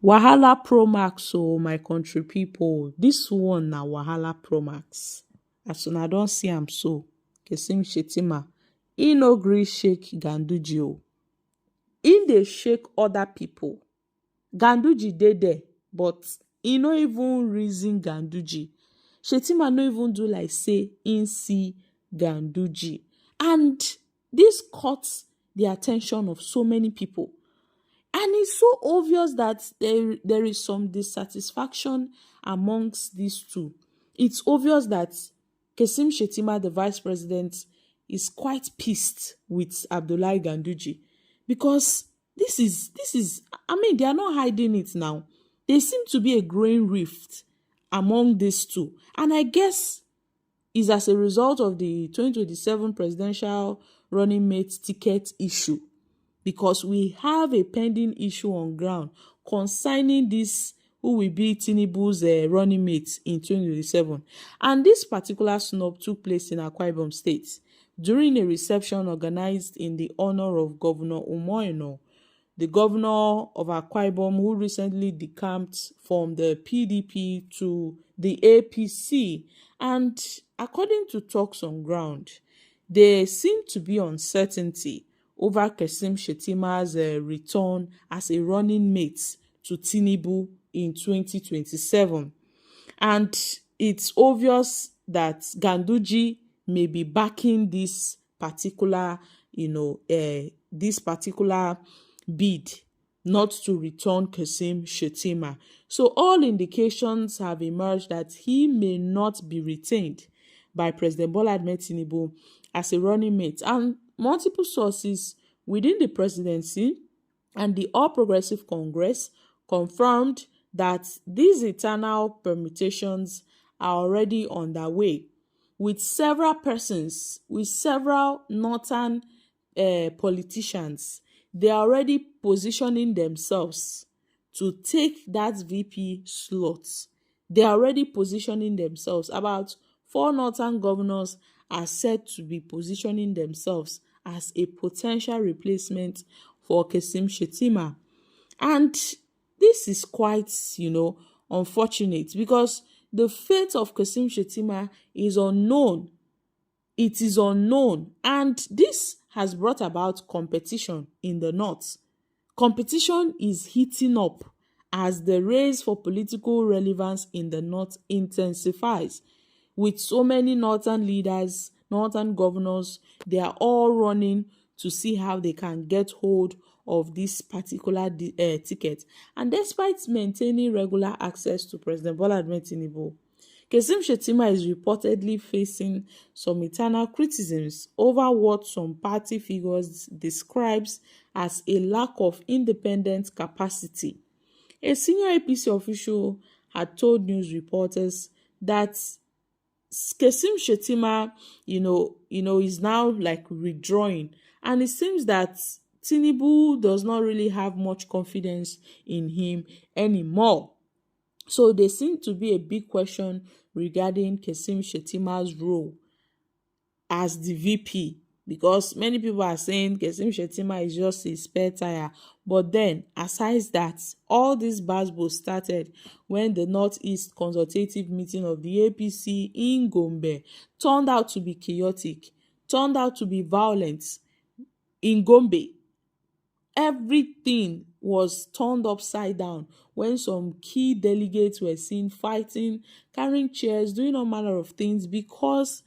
Wahala Pro Max, oh my country people. This one na Wahala Pro Max. As una don see am so, Shettima, e no gree shake Ganduje o. E dey shake other people. Ganduje dey there, but e no even reason Ganduje. Shettima no even do like say im see Ganduje. And this caught the attention of so many people. And it's so obvious that there is some dissatisfaction amongst these two. It's obvious that Shettima, the vice president, is quite pissed with Abdullahi Ganduje because this is I mean, they are not hiding it now. There seem to be a growing rift among these two. And I guess is as a result of the 2027 presidential running mate ticket issue, because we have a pending issue on ground concerning this who will be Tinubu's running mate in 2027. And this particular snub took place in Akwa Ibom State during a reception organized in the honor of Governor Umoino, the governor of Akwa Ibom, who recently decamped from the PDP to the APC. And according to talks on ground, there seemed to be uncertainty over Shettima's return as a running mate to Tinubu in 2027. And it's obvious that Ganduje may be backing this particular, this particular bid not to return Shettima. So all indications have emerged that he may not be retained by President Bola Ahmed Tinubu as a running mate. And multiple sources within the presidency and the All Progressive Congress confirmed that these internal permutations are already underway, with several persons, with several northern politicians. They are already positioning themselves to take that VP slot. They are already positioning themselves. About 4 northern governors are said to be positioning themselves as a potential replacement for Shettima. And this is quite, unfortunate, because the fate of Shettima is unknown. It is unknown, and this has brought about competition in the north. Competition is heating up as the race for political relevance in the north intensifies, with so many northern leaders, northern governors. They are all running to see how they can get hold of this particular ticket. And despite maintaining regular access to President Bola Ahmed Tinubu, Shettima is reportedly facing some internal criticisms over what some party figures describes as a lack of independent capacity. A senior APC official had told news reporters that Shettima, is now like withdrawing, and it seems that Tinubu does not really have much confidence in him anymore. So there seems to be a big question regarding Shettima's role as the VP, because many people are saying Shettima is just a spare tire. But then, aside that, all this basbo started when the Northeast Consultative Meeting of the APC in Gombe turned out to be chaotic, turned out to be violent in Gombe. Everything was turned upside down when some key delegates were seen fighting, carrying chairs, doing all manner of things because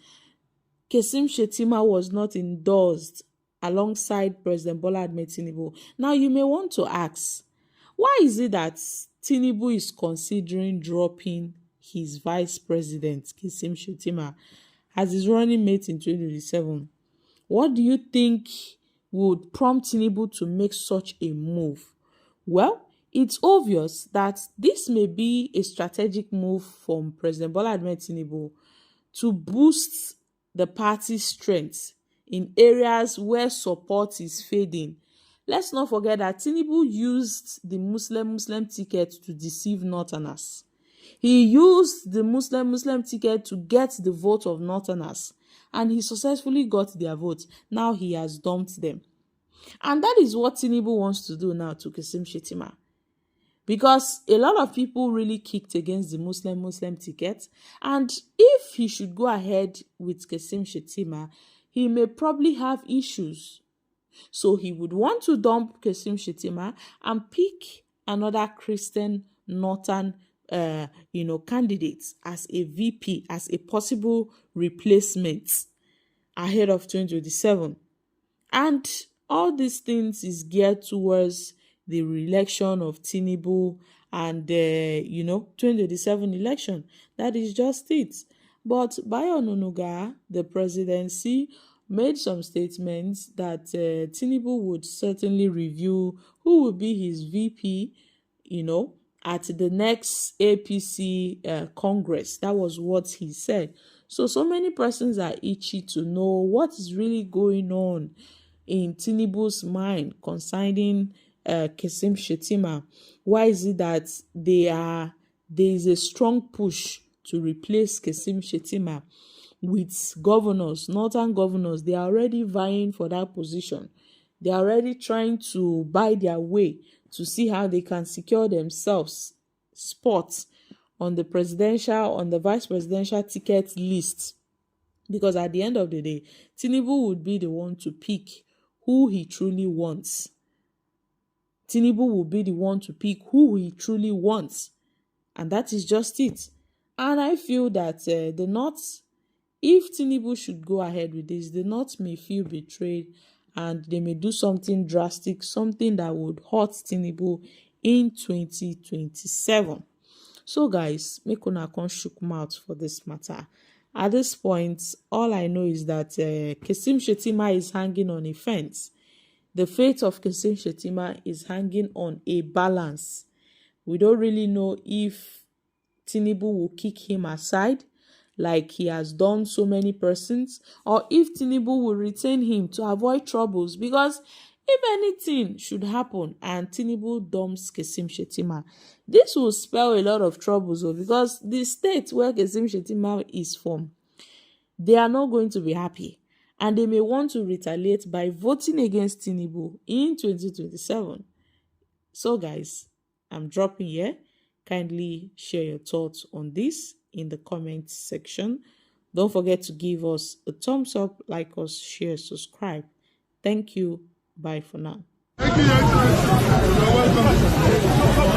Shettima was not endorsed alongside President Bola Ahmed Tinubu. Now you may want to ask, why is it that Tinubu is considering dropping his vice president, Shettima, as his running mate in 2027? What do you think would prompt Tinubu to make such a move? Well, it's obvious that this may be a strategic move from President Bola Ahmed Tinubu to boost the party's strength in areas where support is fading. Let's not forget that Tinubu used the Muslim ticket to deceive Northerners. He used the Muslim ticket to get the vote of Northerners, and he successfully got their vote. Now he has dumped them. And that is what Tinubu wants to do now to Shettima. because a lot of people really kicked against the Muslim ticket. And if he should go ahead with Kashim Shettima, he may probably have issues. So he would want to dump Kashim Shettima and pick another Christian Northern candidate as a VP, as a possible replacement ahead of 2027. And all these things is geared towards the re-election of Tinubu and 2027 election. That is just it. But Bayo Ononuga, the presidency, made some statements that Tinubu would certainly review who will be his VP, at the next APC Congress. That was what he said. So many persons are itchy to know what is really going on in Tinubu's mind concerning Kashim Shettima. Why is it that there is a strong push to replace Kashim Shettima with governors, northern governors? They are already vying for that position. They are already trying to buy their way to see how they can secure themselves spots on the vice presidential ticket list. Because at the end of the day, Tinubu would be the one to pick who he truly wants. Tinubu will be the one to pick who he truly wants. And that is just it. And I feel that the North, if Tinubu should go ahead with this, the North may feel betrayed and they may do something drastic, something that would hurt Tinubu in 2027. So guys, make una come shook mouth for this matter. At this point, all I know is that Kashim Shettima is hanging on a fence. The fate of Kashim Shettima is hanging on a balance. We don't really know if Tinubu will kick him aside like he has done so many persons, or if Tinubu will retain him to avoid troubles. Because if anything should happen and Tinubu dumps Kashim Shettima, this will spell a lot of troubles, because the state where Kashim Shettima is from, they are not going to be happy. And they may want to retaliate by voting against Tinubu in 2027. So guys, I'm dropping here. Kindly share your thoughts on this in the comment section. Don't forget to give us a thumbs up, like us, share, subscribe. Thank you. Bye for now. Thank you. You're welcome.